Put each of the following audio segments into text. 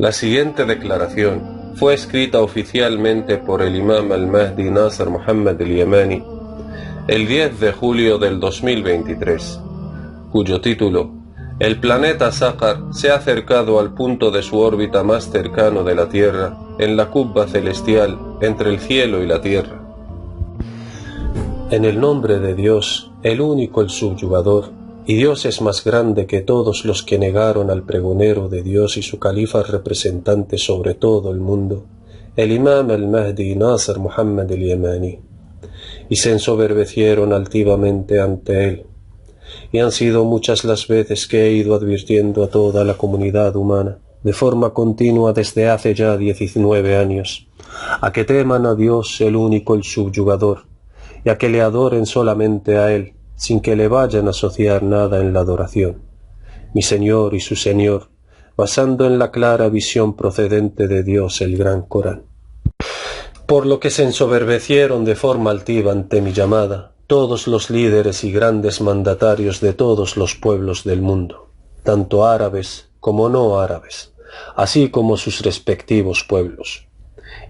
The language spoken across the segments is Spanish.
La siguiente declaración fue escrita oficialmente por el imam al-Mahdi Nasr Muhammad al-Yamani el 10 de julio del 2023, cuyo título: El planeta Saqar se ha acercado al punto de su órbita más cercano de la Tierra en la cubba celestial entre el cielo y la Tierra. En el nombre de Dios, el único, el subyugador, y Dios es más grande que todos los que negaron al pregonero de Dios y su califa representante sobre todo el mundo, el imam al-Mahdi Nasr Muhammad al-Yamani, y se ensoberbecieron altivamente ante él. Y han sido muchas las veces que he ido advirtiendo a toda la comunidad humana, de forma continua desde hace ya 19 años, a que teman a Dios el único, el subyugador, y a que le adoren solamente a Él, sin que le vayan a asociar nada en la adoración, mi Señor y su Señor, basando en la clara visión procedente de Dios el Gran Corán. Por lo que se ensoberbecieron de forma altiva ante mi llamada todos los líderes y grandes mandatarios de todos los pueblos del mundo, tanto árabes como no árabes, así como sus respectivos pueblos.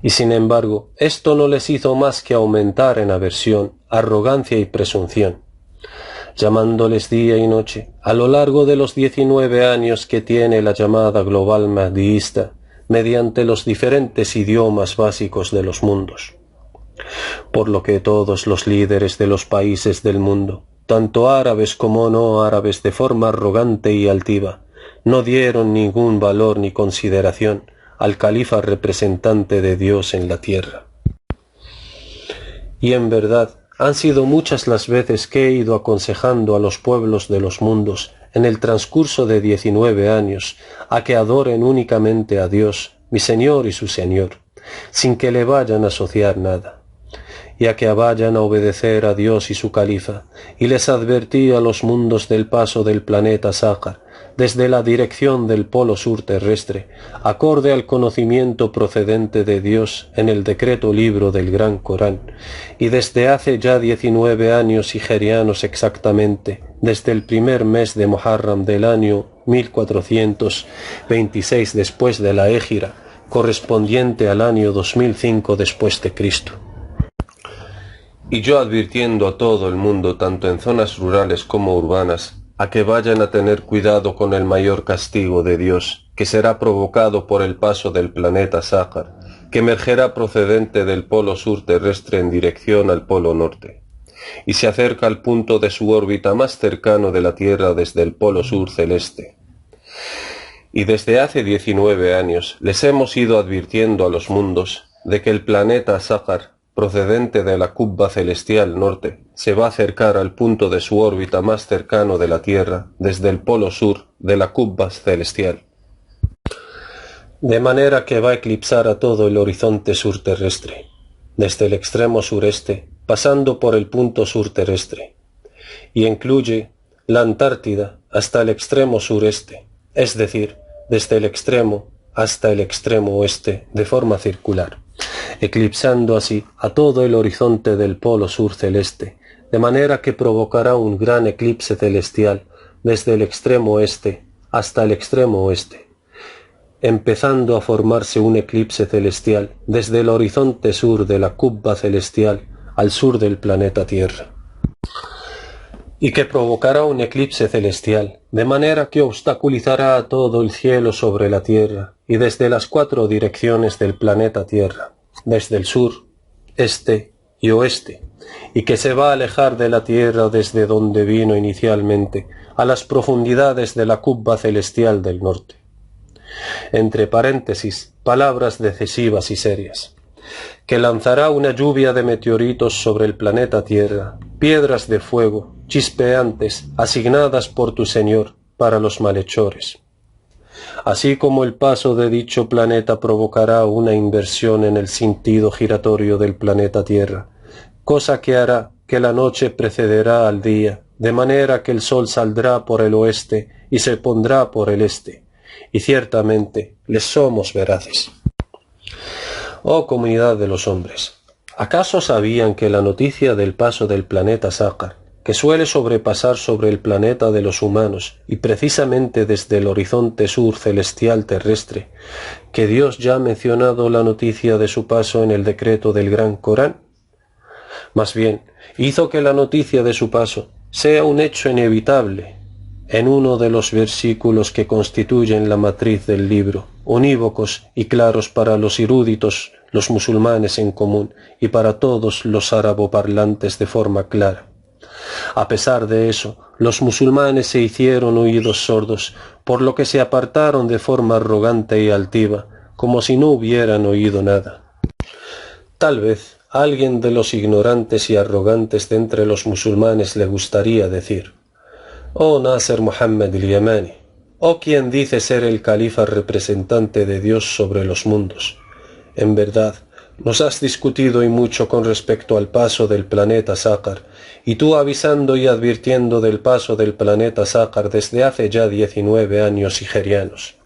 Y sin embargo, esto no les hizo más que aumentar en aversión, arrogancia y presunción, llamándoles día y noche, a lo largo de los 19 años que tiene la llamada global mahdiista, mediante los diferentes idiomas básicos de los mundos. Por lo que todos los líderes de los países del mundo, tanto árabes como no árabes, de forma arrogante y altiva, no dieron ningún valor ni consideración al califa representante de Dios en la tierra. Y en verdad, han sido muchas las veces que he ido aconsejando a los pueblos de los mundos, en el transcurso de 19 años, a que adoren únicamente a Dios, mi Señor y su Señor, sin que le vayan a asociar nada, y a que vayan a obedecer a Dios y su califa, y les advertí a los mundos del paso del planeta Saqar, desde la dirección del polo sur terrestre, acorde al conocimiento procedente de Dios en el decreto libro del Gran Corán, y desde hace ya 19 años hijrianos exactamente, desde el primer mes de Muharram del año 1426 después de la Égira, correspondiente al año 2005 después de Cristo. Y yo advirtiendo a todo el mundo, tanto en zonas rurales como urbanas, a que vayan a tener cuidado con el mayor castigo de Dios, que será provocado por el paso del planeta Saqar, que emergerá procedente del polo sur terrestre en dirección al polo norte, y se acerca al punto de su órbita más cercano de la Tierra desde el polo sur celeste. Y desde hace 19 años les hemos ido advirtiendo a los mundos de que el planeta Saqar, procedente de la cubba celestial norte, se va a acercar al punto de su órbita más cercano de la Tierra desde el polo sur de la cubba celestial, de manera que va a eclipsar a todo el horizonte sur terrestre, desde el extremo sureste, pasando por el punto sur terrestre, y incluye la Antártida hasta el extremo sureste, es decir, desde el extremo hasta el extremo oeste, de forma circular, eclipsando así a todo el horizonte del polo sur celeste, de manera que provocará un gran eclipse celestial desde el extremo este hasta el extremo oeste, empezando a formarse un eclipse celestial desde el horizonte sur de la cubba celestial al sur del planeta Tierra, y que provocará un eclipse celestial, de manera que obstaculizará a todo el cielo sobre la Tierra y desde las 4 direcciones del planeta Tierra, desde el sur, este y oeste, y que se va a alejar de la Tierra desde donde vino inicialmente, a las profundidades de la cubba celestial del norte. Entre paréntesis, palabras decisivas y serias, que lanzará una lluvia de meteoritos sobre el planeta Tierra, piedras de fuego, chispeantes, asignadas por tu Señor para los malhechores. Así como el paso de dicho planeta provocará una inversión en el sentido giratorio del planeta Tierra, cosa que hará que la noche precederá al día, de manera que el sol saldrá por el oeste y se pondrá por el este, y ciertamente les somos veraces. Oh comunidad de los hombres, ¿acaso sabían que la noticia del paso del planeta Saqar, que que suele sobrepasar sobre el planeta de los humanos y precisamente desde el horizonte sur celestial terrestre, que Dios ya ha mencionado la noticia de su paso en el decreto del Gran Corán? Más bien, hizo que la noticia de su paso sea un hecho inevitable en uno de los versículos que constituyen la matriz del libro, unívocos y claros para los eruditos, los musulmanes en común, y para todos los árabe-parlantes de forma clara. A pesar de eso, los musulmanes se hicieron oídos sordos, por lo que se apartaron de forma arrogante y altiva, como si no hubieran oído nada. Tal vez a alguien de los ignorantes y arrogantes de entre los musulmanes le gustaría decir: «Oh Nasser Muhammad al-Yamani, oh quien dice ser el califa representante de Dios sobre los mundos, en verdad, nos has discutido y mucho con respecto al paso del planeta Sácar, y tú avisando y advirtiendo del paso del planeta Sácar desde hace ya 19 años hijrianos,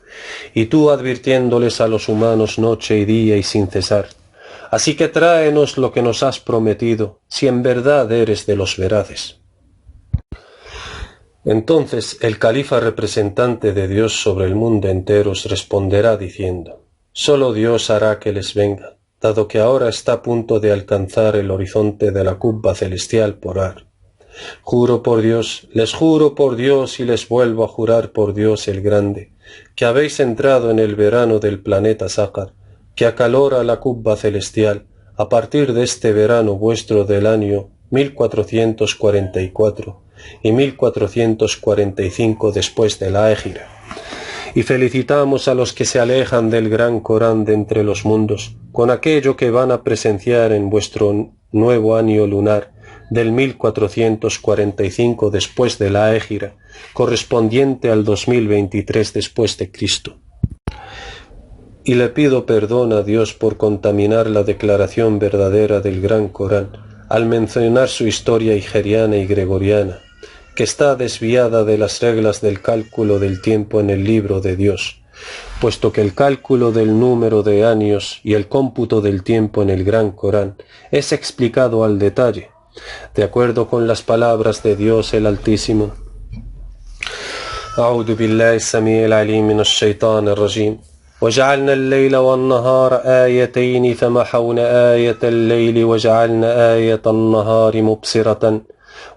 y tú advirtiéndoles a los humanos noche y día y sin cesar. Así que tráenos lo que nos has prometido, si en verdad eres de los veraces». Entonces el califa representante de Dios sobre el mundo entero os responderá diciendo: «Solo Dios hará que les venga, dado que ahora está a punto de alcanzar el horizonte de la cubba celestial por Ar. Juro por Dios, les juro por Dios y les vuelvo a jurar por Dios el Grande, que habéis entrado en el verano del planeta Sácar, que acalora la cubba celestial a partir de este verano vuestro del año 1444 y 1445 después de la Égira. Y felicitamos a los que se alejan del gran Corán de entre los mundos, con aquello que van a presenciar en vuestro nuevo año lunar del 1445 después de la Égira, correspondiente al 2023 después de Cristo. Y le pido perdón a Dios por contaminar la declaración verdadera del gran Corán al mencionar su historia hijriana y gregoriana, que está desviada de las reglas del cálculo del tiempo en el libro de Dios, puesto que el cálculo del número de años y el cómputo del tiempo en el Gran Corán es explicado al detalle, de acuerdo con las palabras de Dios el Altísimo. أعوذ بالله السميع العليم من الشيطان الرجيم وجعلنا الليل والنهار آيتين فمحونا آية الليل وجعلنا آية النهار مبصرة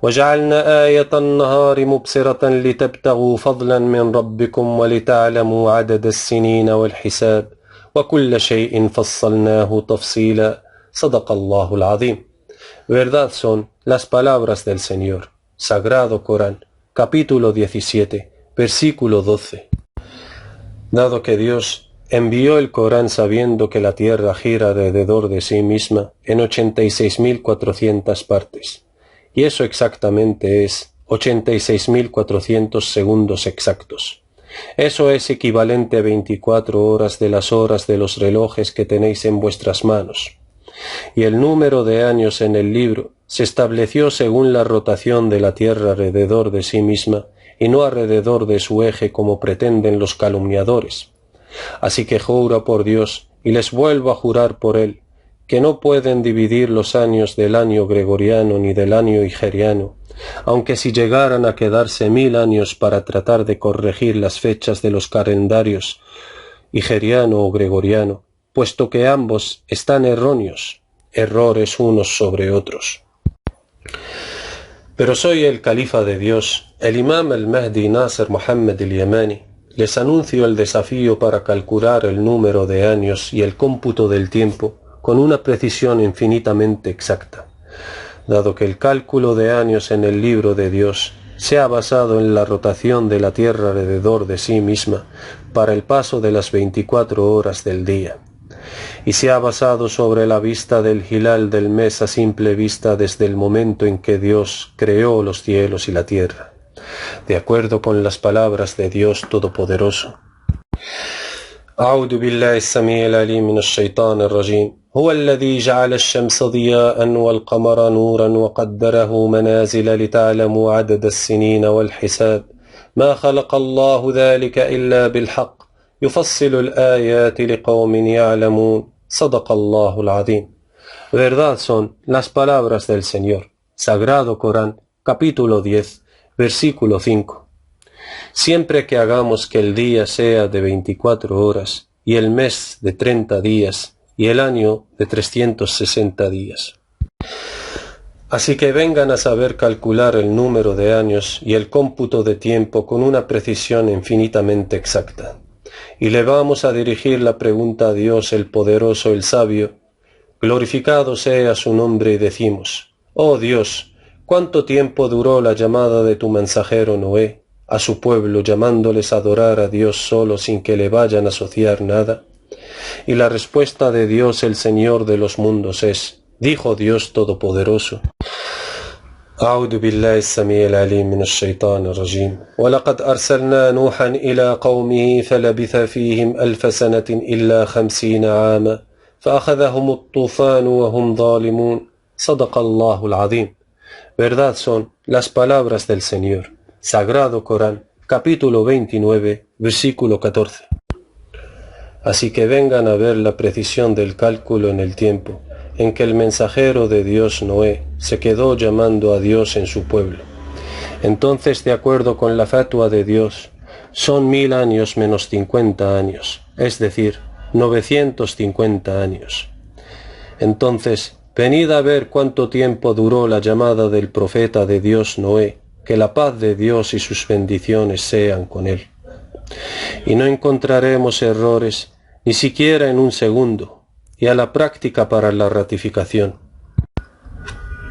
وجعلنا آية النهار مبصرة لتبتغوا فضلا من ربكم ولتعلموا عدد السنين والحساب وكل شيء فصلناه تفصيلا صدق الله العظيم. Verdad son las palabras del Señor. Sagrado Corán, capítulo 17, versículo 12. Dado que Dios envió el Corán sabiendo que la tierra gira alrededor de sí misma en 86.400 partes, y eso exactamente es 86.400 segundos exactos. Eso es equivalente a 24 horas de las horas de los relojes que tenéis en vuestras manos. Y el número de años en el libro se estableció según la rotación de la tierra alrededor de sí misma y no alrededor de su eje como pretenden los calumniadores. Así que juro por Dios, y les vuelvo a jurar por él, que no pueden dividir los años del año gregoriano ni del año hijriano, aunque si llegaran a quedarse 1000 años para tratar de corregir las fechas de los calendarios hijriano o gregoriano, puesto que ambos están erróneos, errores unos sobre otros. Pero soy el califa de Dios, el imam al-Mahdi Nasser Muhammad al-Yamani. Les anuncio el desafío para calcular el número de años y el cómputo del tiempo con una precisión infinitamente exacta, dado que el cálculo de años en el libro de Dios se ha basado en la rotación de la tierra alrededor de sí misma para el paso de las 24 horas del día, y se ha basado sobre la vista del hilal del mes a simple vista desde el momento en que Dios creó los cielos y la tierra, de acuerdo con las palabras de Dios Todopoderoso. أعوذ بالله السميع العليم من الشيطان الرجيم هو الذي جعل الشمس ضياء والقمر نورا وقدره منازل لتعلموا عدد السنين والحساب ما خلق الله ذلك إلا بالحق يفصل الآيات لقوم يعلمون صدق الله العظيم. Verdad son las palabras del Señor. Sagrado Corán, capítulo 10, versículo 5. Siempre que hagamos que el día sea de 24 horas, y el mes de 30 días, y el año de 360 días. Así que vengan a saber calcular el número de años y el cómputo de tiempo con una precisión infinitamente exacta. Y le vamos a dirigir la pregunta a Dios el poderoso, el sabio. Glorificado sea su nombre, y decimos: Oh Dios, ¿cuánto tiempo duró la llamada de tu mensajero Noé a su pueblo, llamándoles a adorar a Dios solo sin que le vayan a asociar nada? Y la respuesta de Dios, el Señor de los mundos, es: dijo Dios Todopoderoso. أعوذ بالله السميع العليم من الشيطان الرجيم ولقد أرسلنا نوحا إلى قومه فلبث فيهم 1000 سنة إلا 50 عاما فأخذهم الطوفان وهم ظالمون صدق الله العظيم. Verdad son las palabras del Señor. Sagrado Corán, capítulo 29, versículo 14. Así que vengan a ver la precisión del cálculo en el tiempo en que el mensajero de Dios Noé se quedó llamando a Dios en su pueblo. Entonces, de acuerdo con la fatua de Dios, son 1000 años menos 50 años, es decir, 950 años. Entonces, venid a ver cuánto tiempo duró la llamada del profeta de Dios Noé, que la paz de Dios y sus bendiciones sean con él. Y no encontraremos errores, ni siquiera en un segundo, y a la práctica para la ratificación.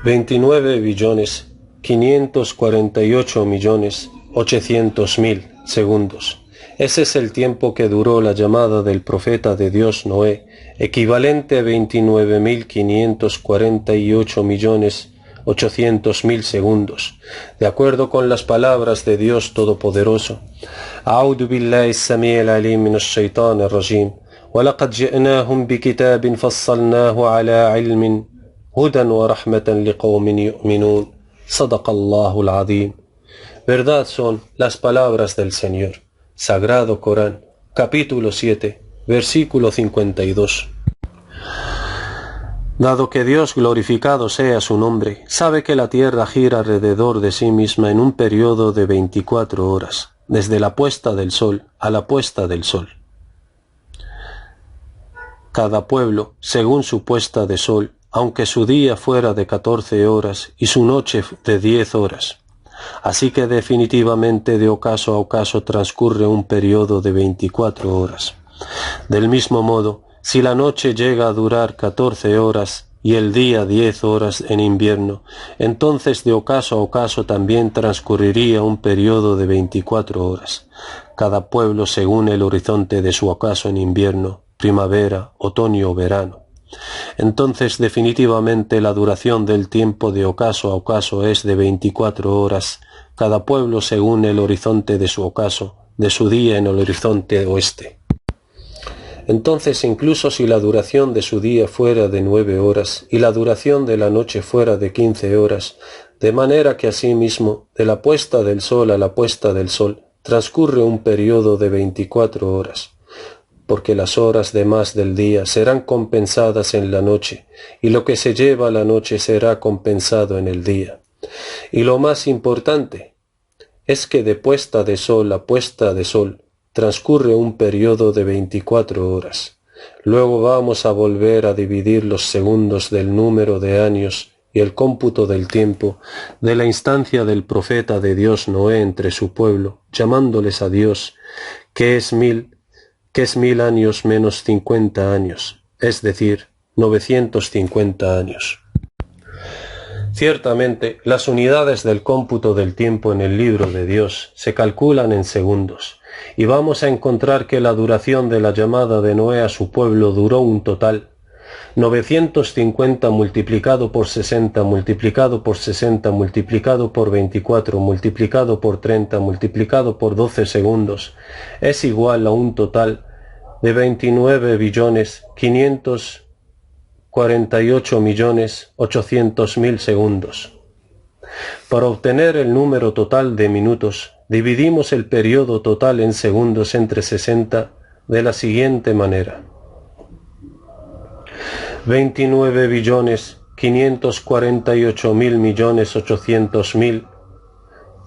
29.548.800.000 segundos. Ese es el tiempo que duró la llamada del profeta de Dios Noé, equivalente a 29.548.800.000 segundos, de acuerdo con las palabras de Dios Todopoderoso. A'udhu billahi as-sami'il alim minash shaitanir rajim. وَلَقَدْ جِئْنَاهُمْ بِكِتَابٍ فَصَّلْنَاهُ عَلَى عِلْمٍ هُدًى وَرَحْمَةً لِقَوْمٍ يُؤْمِنُونَ صدق الله العظيم. Verdad son las palabras del Señor. Sagrado Corán, capítulo 7, versículo 52. Dado que Dios, glorificado sea su nombre, sabe que la tierra gira alrededor de sí misma en un periodo de 24 horas, desde la puesta del sol a la puesta del sol. Cada pueblo, según su puesta de sol, aunque su día fuera de 14 horas y su noche de 10 horas. Así que definitivamente de ocaso a ocaso transcurre un periodo de 24 horas. Del mismo modo, si la noche llega a durar 14 horas y el día 10 horas en invierno, entonces de ocaso a ocaso también transcurriría un periodo de 24 horas. Cada pueblo según el horizonte de su ocaso en invierno, primavera, otoño o verano. Entonces definitivamente la duración del tiempo de ocaso a ocaso es de 24 horas, cada pueblo según el horizonte de su ocaso, de su día en el horizonte oeste. Entonces incluso si la duración de su día fuera de 9 horas y la duración de la noche fuera de 15 horas, de manera que asimismo de la puesta del sol a la puesta del sol transcurre un periodo de 24 horas. Porque las horas de más del día serán compensadas en la noche, y lo que se lleva a la noche será compensado en el día. Y lo más importante es que de puesta de sol a puesta de sol transcurre un periodo de 24 horas. Luego vamos a volver a dividir los segundos del número de años y el cómputo del tiempo de la instancia del profeta de Dios Noé entre su pueblo, llamándoles a Dios, que es 1000 años menos 50 años, es decir, 950 años. Ciertamente, las unidades del cómputo del tiempo en el libro de Dios se calculan en segundos, y vamos a encontrar que la duración de la llamada de Noé a su pueblo duró un total 950 multiplicado por 60 multiplicado por 60 multiplicado por 24 multiplicado por 30 multiplicado por 12 segundos es igual a un total de 29.548.800.000 segundos. Para obtener el número total de minutos, dividimos el periodo total en segundos entre 60 de la siguiente manera: 29 548.800.000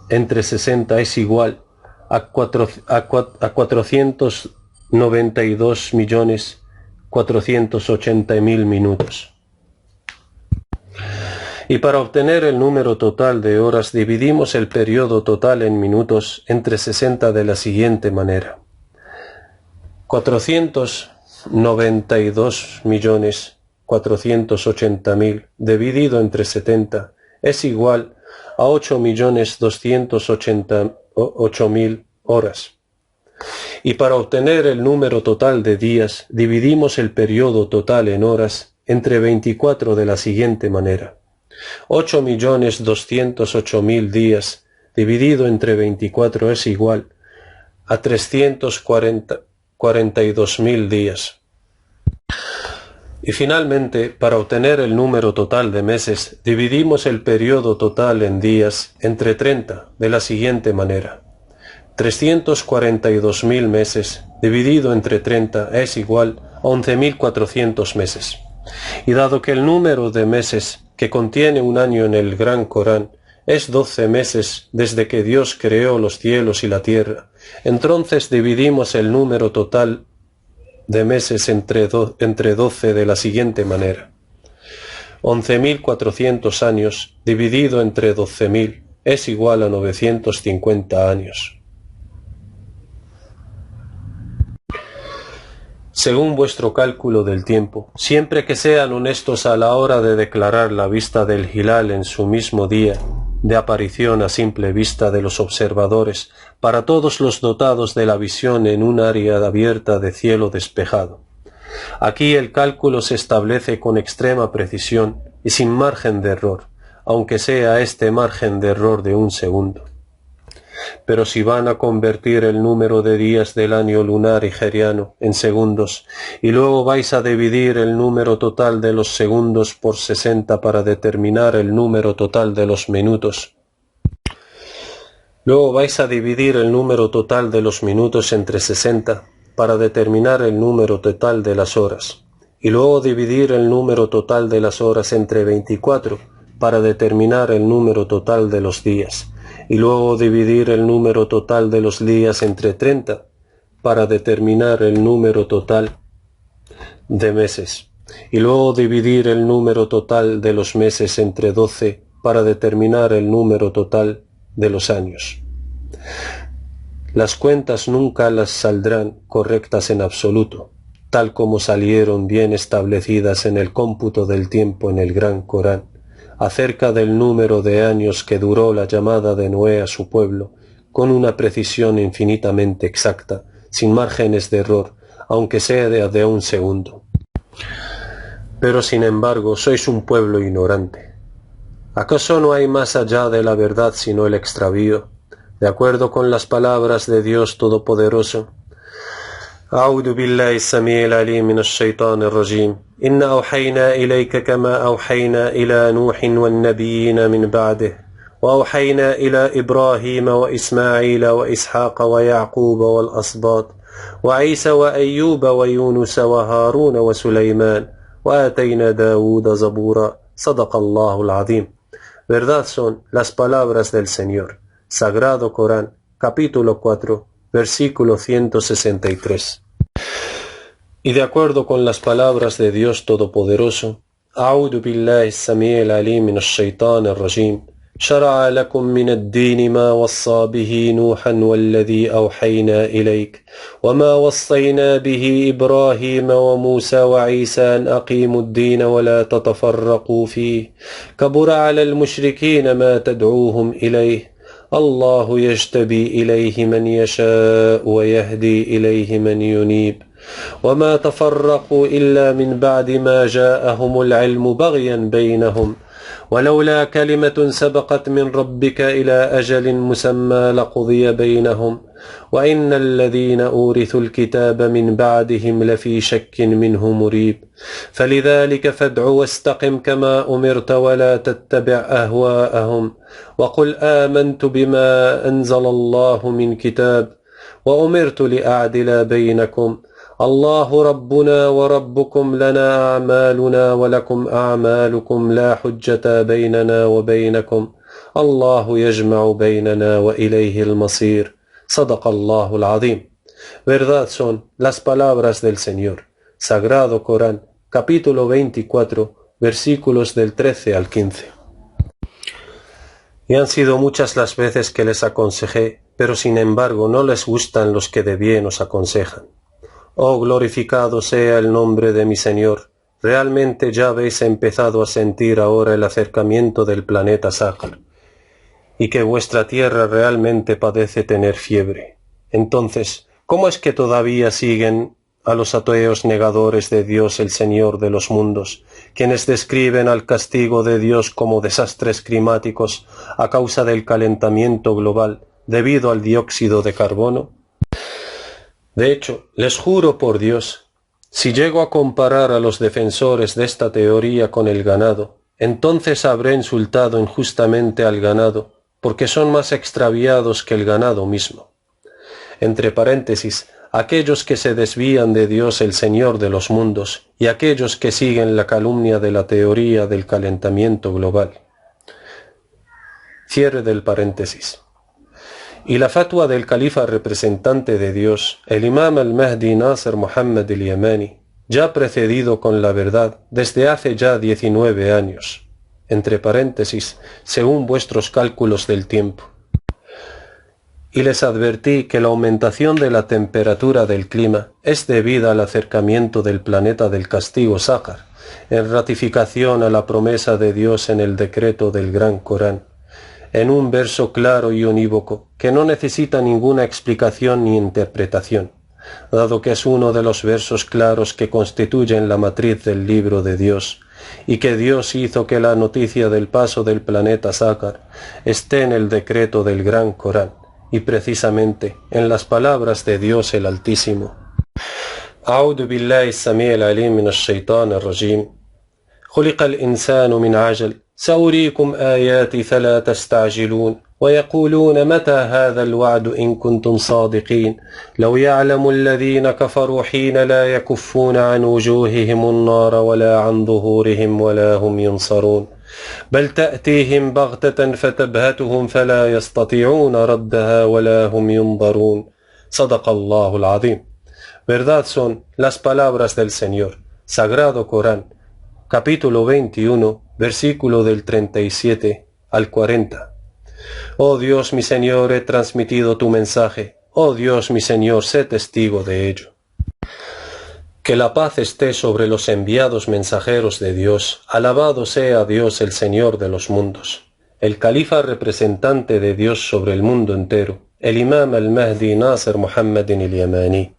entre 60 es igual a 492.480.000 minutos. Y para obtener el número total de horas dividimos el periodo total en minutos entre 60 de la siguiente manera. 492.480.000 dividido entre 70 es igual a 8.288.000 horas. Y para obtener el número total de días dividimos el periodo total en horas entre 24 de la siguiente manera. 8.208.000 días dividido entre 24 es igual a 342.000 días. Y finalmente, para obtener el número total de meses, dividimos el periodo total en días entre 30 de la siguiente manera. 342.000 meses dividido entre 30 es igual a 11.400 meses. Y dado que el número de meses que contiene un año en el Gran Corán es 12 meses desde que Dios creó los cielos y la tierra, entonces dividimos el número total de meses entre 12 de la siguiente manera. 11.400 años dividido entre 12.000 es igual a 950 años. Según vuestro cálculo del tiempo, siempre que sean honestos a la hora de declarar la vista del hilal en su mismo día de aparición a simple vista de los observadores, para todos los dotados de la visión en un área abierta de cielo despejado. Aquí el cálculo se establece con extrema precisión y sin margen de error, aunque sea este margen de error de 1 segundo. Pero si van a convertir el número de días del año lunar higeriano en segundos, y luego vais a dividir el número total de los segundos por 60 para determinar el número total de los minutos, luego vais a dividir el número total de los minutos entre 60 para determinar el número total de las horas, y luego dividir el número total de las horas entre 24 para determinar el número total de los días, y luego dividir el número total de los días entre 30 para determinar el número total de meses, y luego dividir el número total de los meses entre 12 para determinar el número total de los años. Las cuentas nunca las saldrán correctas en absoluto, tal como salieron bien establecidas en el cómputo del tiempo en el Gran Corán, acerca del número de años que duró la llamada de Noé a su pueblo, con una precisión infinitamente exacta, sin márgenes de error, aunque sea de 1 segundo. Pero sin embargo sois un pueblo ignorante. ¿Acaso no hay más allá de la verdad sino el extravío? De acuerdo con las palabras de Dios Todopoderoso. أعوذ بالله السميع العليم من الشيطان الرجيم إن أوحينا إليك كما أوحينا إلى نوح والنبيين من بعده وأوحينا إلى إبراهيم وإسماعيل وإسحاق ويعقوب والأسباط وعيسى وأيوب ويونس وهارون وسليمان وآتينا داود زبورا صدق الله العظيم. Verdad son las palabras del Señor. Sagrado Corán, capítulo 4, versículo 163. Y de acuerdo con las palabras de Dios Todopoderoso, أعوذ بالله السميع العليم من الشيطان الرجيم شرع لكم من الدين ما وصى به نوحا والذي أوحينا إليك وما وصينا به إبراهيم وموسى وعيسى أن أقيموا الدين ولا تتفرقوا فيه كبر على المشركين ما تدعوهم إليه الله يجتبي إليه من يشاء ويهدي إليه من ينيب وما تفرقوا إلا من بعد ما جاءهم العلم بغيا بينهم ولولا كلمة سبقت من ربك إلى أجل مسمى لقضي بينهم وإن الذين أورثوا الكتاب من بعدهم لفي شك منه مريب فلذلك فادع واستقم كما أمرت ولا تتبع أهواءهم وقل آمنت بما أنزل الله من كتاب وأمرت لأعدل بينكم الله ربنا وربكم لنا أعمالنا ولكم أعمالكم لا حجة بيننا وبينكم الله يجمع بيننا وإليه المصير صدق الله العظيم. Verdad son las palabras del Señor. Sagrado Corán, capítulo 24, versículos del 13 al 15. Y han sido muchas las veces que les aconsejé, pero sin embargo no les gustan los que de bien os aconsejan. Oh, glorificado sea el nombre de mi Señor. Realmente ya habéis empezado a sentir ahora el acercamiento del planeta Sácar, y que vuestra tierra realmente padece tener fiebre. Entonces, ¿cómo es que todavía siguen a los ateos negadores de Dios el Señor de los mundos, quienes describen al castigo de Dios como desastres climáticos a causa del calentamiento global debido al dióxido de carbono? De hecho, les juro por Dios, si llego a comparar a los defensores de esta teoría con el ganado, entonces habré insultado injustamente al ganado, porque son más extraviados que el ganado mismo. Entre paréntesis, aquellos que se desvían de Dios el Señor de los mundos y aquellos que siguen la calumnia de la teoría del calentamiento global. Cierre del paréntesis. Y la fatwa del califa representante de Dios, el imam al-Mahdi Nasr Muhammad al-Yamani, ya precedido con la verdad desde hace ya 19 años, entre paréntesis, según vuestros cálculos del tiempo. Y les advertí que la aumentación de la temperatura del clima es debida al acercamiento del planeta del castigo Sácar, en ratificación a la promesa de Dios en el decreto del Gran Corán, en un verso claro y unívoco que no necesita ninguna explicación ni interpretación, dado que es uno de los versos claros que constituyen la matriz del libro de Dios, y que Dios hizo que la noticia del paso del planeta Sácar esté en el decreto del Gran Corán, y precisamente en las palabras de Dios el Altísimo. أعوذ بالله السميع العليم من الشيطان الرجيم خلق الإنسان من عجل سأريكم آياتي فلا تستعجلون ويقولون متى هذا الوعد إن كنتم صادقين لو يعلم الذين كفروا حين لا يكفون عن وجوههم النار ولا عن ظهورهم ولا هم ينصرون بل تأتيهم بغتة فتبهتهم فلا يستطيعون ردها ولا هم ينظرون صدق الله العظيم. Verdad son las palabras del Señor. Sagrado Corán, capítulo 21, versículo del 37 al 40. Oh Dios mi Señor, he transmitido tu mensaje. Oh Dios mi Señor, sé testigo de ello. Que la paz esté sobre los enviados mensajeros de Dios. Alabado sea Dios el Señor de los mundos. El califa representante de Dios sobre el mundo entero, el imam al-Mahdi Nasr Muhammad al-Yamani.